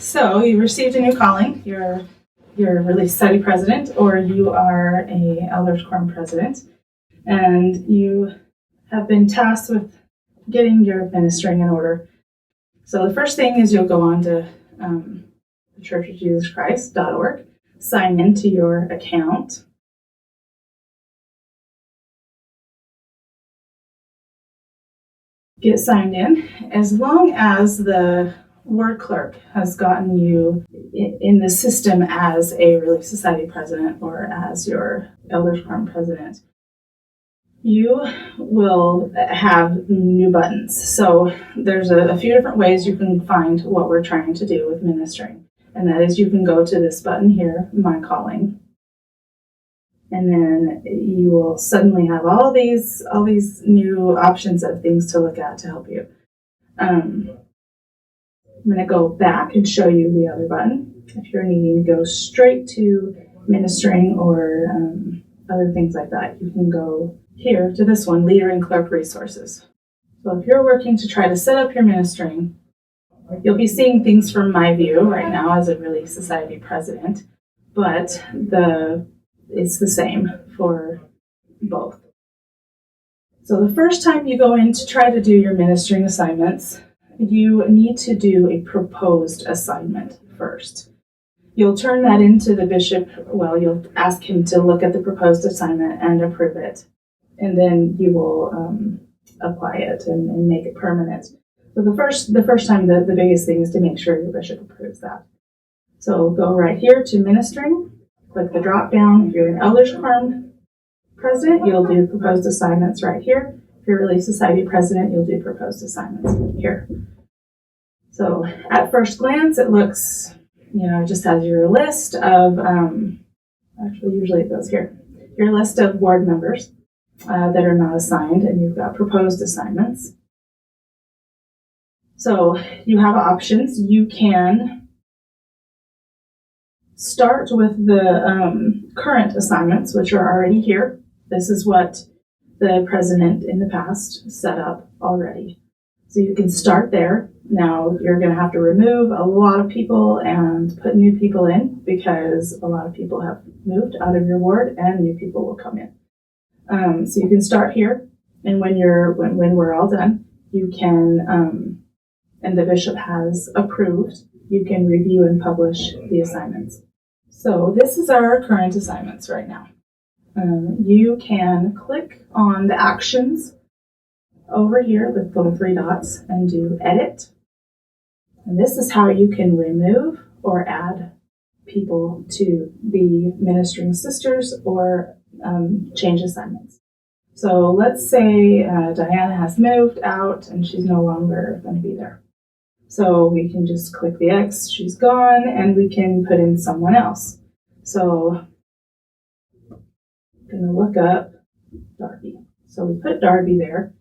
So you received a new calling. You're Relief Society president, or you are a Elders Quorum president, and you have been tasked with getting your ministering in order. So the first thing is you'll go on to churchofjesuschrist.org, sign into your account. Get signed in. As long as the ward clerk has gotten you in the system as a Relief Society president or as your Elders Quorum president, you will have new buttons. So there's a few different ways you can find what we're trying to do with ministering. And that is you can go to this button here, My Calling. And then you will suddenly have all these new options of things to look at to help you. I'm going to go back and show you the other button. If you're needing to go straight to ministering or other things like that, you can go here to this one, Leader and Clerk Resources. So if you're working to try to set up your ministering, you'll be seeing things from my view right now as a Relief Society president, but it's the same for both. So the first time you go in to try to do your ministering assignments, you need to do a proposed assignment first. You'll turn that into the bishop. Well, you'll ask him to look at the proposed assignment and approve it. And then you will apply it and make it permanent. So the first time, the biggest thing is to make sure your bishop approves that. So go right here to ministering, click the drop down. If you're an Elders Quorum president, you'll do proposed assignments right here. If you're a Relief Society president, you'll do proposed assignments here. So at first glance, it looks, just as your list of, actually usually it goes here, your list of ward members that are not assigned, and you've got proposed assignments. So you have options. You can start with the current assignments, which are already here. This is what the president in the past set up already. So you can start there. Now you're going to have to remove a lot of people and put new people in because a lot of people have moved out of your ward and new people will come in. So you can start here, and when we're all done, you can, and the bishop has approved, you can review and publish the assignments. So this is our current assignments right now. You can click on the actions over here with little 3 dots and do edit. And this is how you can remove or add people to be ministering sisters or change assignments. So let's say Diana has moved out and she's no longer going to be there. So we can just click the X, she's gone, and we can put in someone else. So I'm going to look up Darby. So we put Darby there.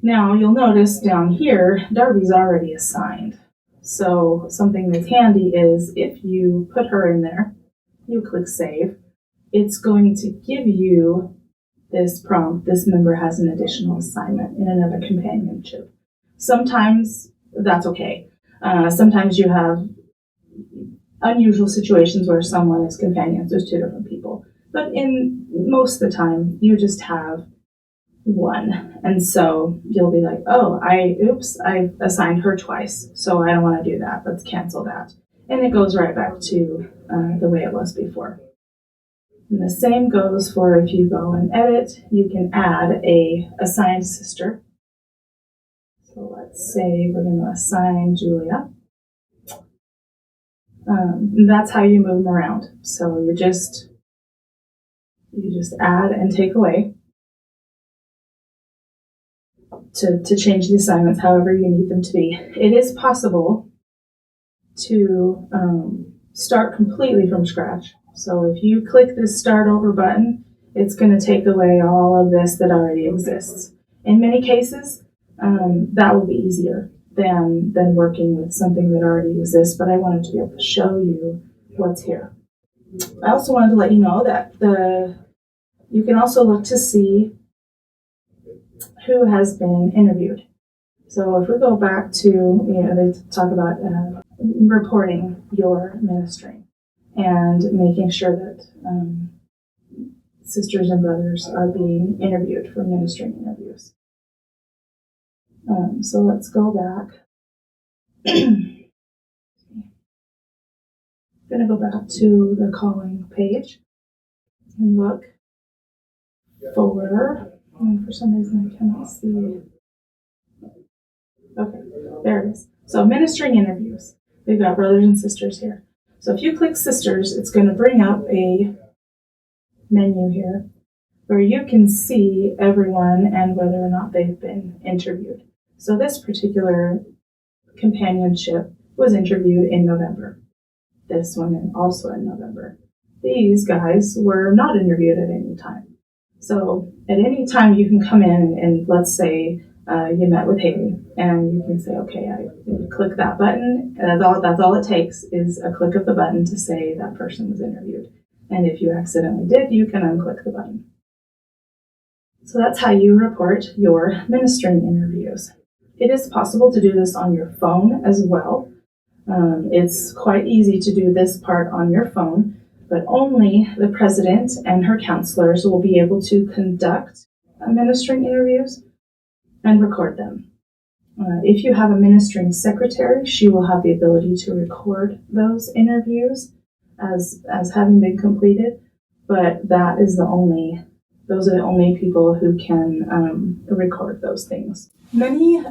Now you'll notice down here, Darby's already assigned. So something that's handy is if you put her in there, you click save, it's going to give you this prompt, this member has an additional assignment in another companionship. Sometimes that's okay. Sometimes you have unusual situations where someone is companions with 2 different people. But in most of the time, you just have one. And so you'll be like, oh, I assigned her twice, so I don't want to do that. Let's cancel that. And it goes right back to the way it was before. And the same goes for if you go and edit, you can add a assigned sister. So let's say we're going to assign Julia. That's how you move them around. So you just add and take away to change the assignments however you need them to be. It is possible to start completely from scratch. So if you click this start over button, it's going to take away all of this that already exists. In many cases, that will be easier than working with something that already exists, but I wanted to be able to show you what's here. I also wanted to let you know that you can also look to see who has been interviewed. So if we go back to, they talk about reporting your ministry and making sure that sisters and brothers are being interviewed for ministering interviews. So let's go back. I'm going to go back to the calling page and look for some reason I cannot see. Okay, there it is. So ministering interviews. We've got brothers and sisters here. So if you click sisters, it's going to bring up a menu here where you can see everyone and whether or not they've been interviewed. So this particular companionship was interviewed in November. This one also in November. These guys were not interviewed at any time. So at any time you can come in and let's say you met with Haley and you can say, okay, I click that button. And that's all it takes is a click of the button to say that person was interviewed. And if you accidentally did, you can unclick the button. So that's how you report your ministering interviews. It is possible to do this on your phone as well. It's quite easy to do this part on your phone, but only the president and her counselors will be able to conduct ministering interviews and record them. If you have a ministering secretary, she will have the ability to record those interviews as having been completed, but those are the only people who can record those things. Many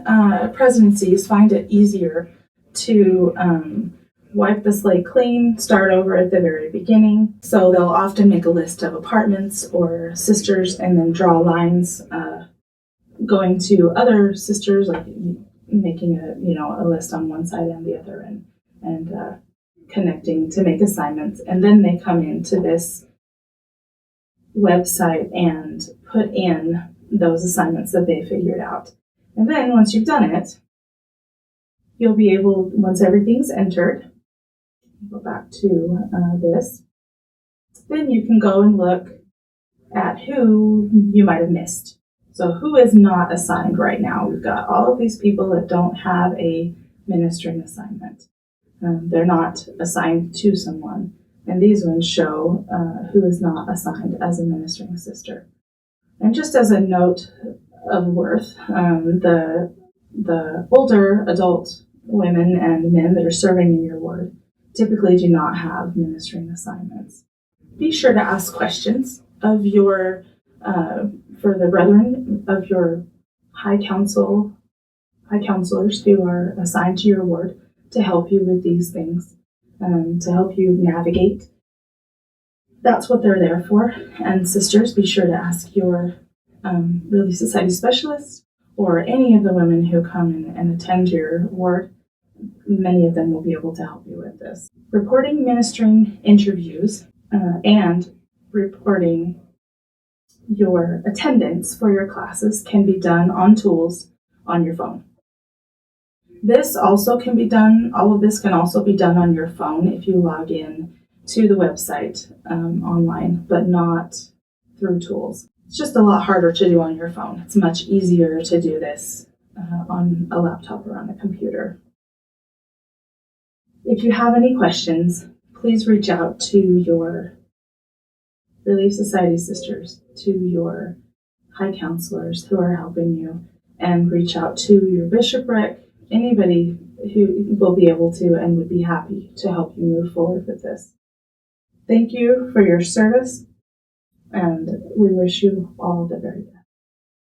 presidencies find it easier to wipe the slate clean, start over at the very beginning. So they'll often make a list of apartments or sisters and then draw lines going to other sisters, like making a list on one side and the other and connecting to make assignments. And then they come into this website and put in those assignments that they figured out. And then once you've done it, you'll be able, once everything's entered, go back to this, then you can go and look at who you might have missed. So who is not assigned right now? We've got all of these people that don't have a ministering assignment. They're not assigned to someone. And these ones show who is not assigned as a ministering sister. And just as a note of worth, the older adult women and men that are serving in your ward typically do not have ministering assignments. Be sure to ask questions of your, for the brethren of your high counselors who are assigned to your ward to help you with these things, to help you navigate. That's what they're there for. And sisters, be sure to ask your Relief Society specialist or any of the women who come and attend your ward. Many of them will be able to help you with this. Reporting ministering interviews and reporting your attendance for your classes can be done on tools on your phone. This also can be done, all of this can also be done on your phone if you log in to the website online, but not through tools. It's just a lot harder to do on your phone. It's much easier to do this on a laptop or on a computer. If you have any questions, please reach out to your Relief Society sisters, to your high counselors who are helping you, and reach out to your bishopric, anybody who will be able to and would be happy to help you move forward with this. Thank you for your service, and we wish you all the very best.